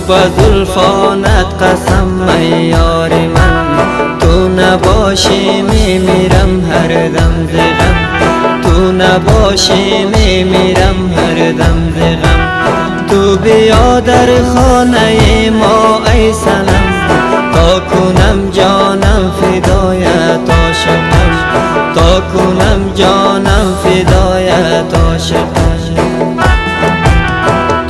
با زلفانت قسم ای یار من، تو نباشی میمیرم هر دم ز غم، تو نباشی میمیرم هر دم ز غم. تو بیا در خانه ما ای صنم، تا کنم جانم فدایت عاشقم، تا کنم جانم فدایت عاشقم.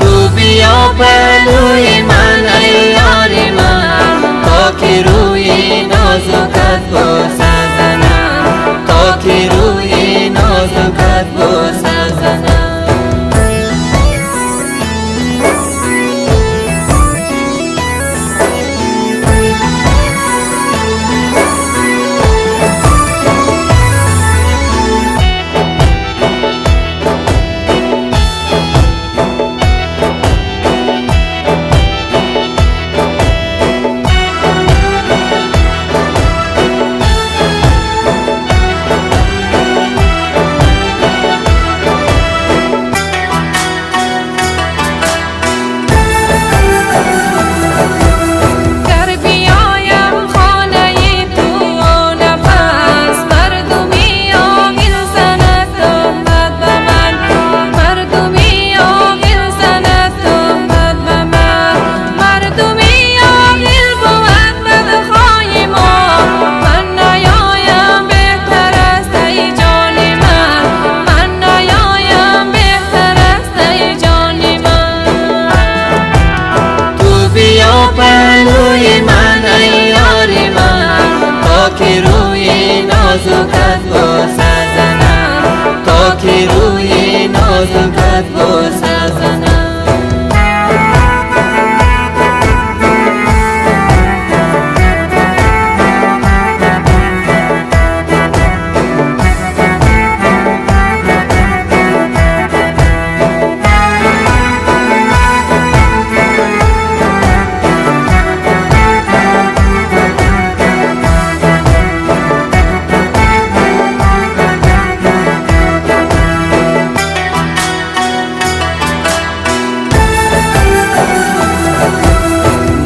تو بیا پهلوی من ای یار من، تا که روی نازکت بوسه زنم، تا که روی نازکت بوسه زنم. پهلوی من ای یار من، تا که روی نازکت بوسه زنم، تا که روی نازکت بوسه زنم.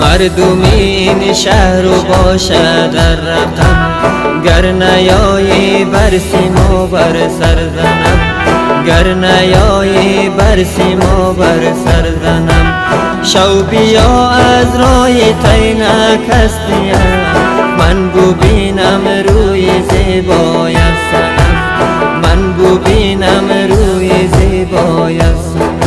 مردم این شهر و باشد در رقم، گر نیایی بر سیم و بر سر زنم، گر نیایی بر سیم و بر سر زنم. شو بیا از رای تینک هستیم، من ببینم روی زیبای سنم، من ببینم روی زیبای سنم.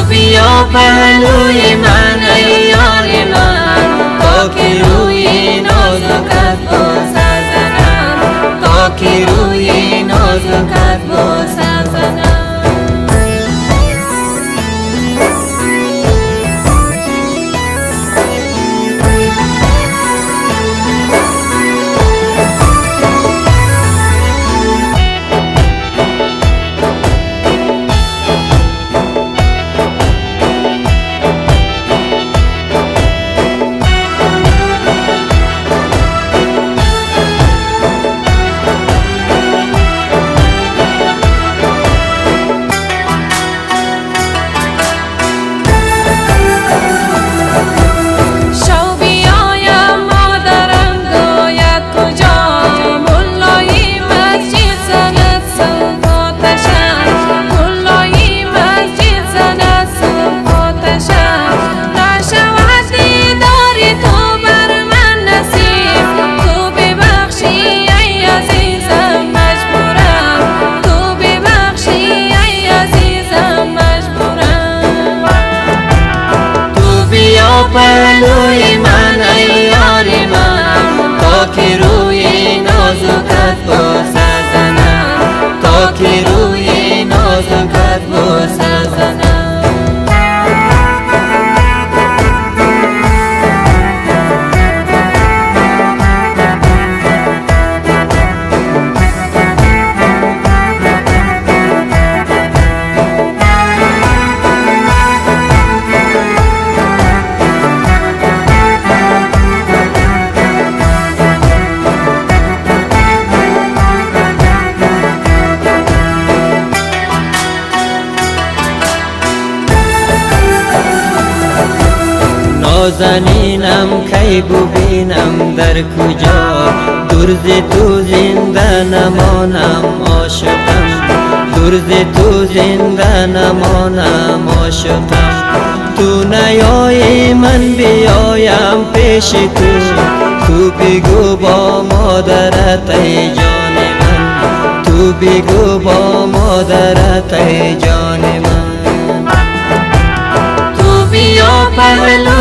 بیا پهلوی من ای یار من، تا که روی نازکت بوسه زنم، تا که روی نازکت بوسه زنم. پهلوی من ای یار من، تا که روی نازکت بوسه زنم، تا که روی نازکت بوسه زنم. نازنینم کی ببینم در کجا، دور ز تو زنده نمانم عاشقم، دور ز تو زنده نمانم عاشقم. تو نیایی من بیایم پیش تو، تو بگو با مادرت ای جان من، تو بگو با مادرت ای جان من. تو بیا پهلو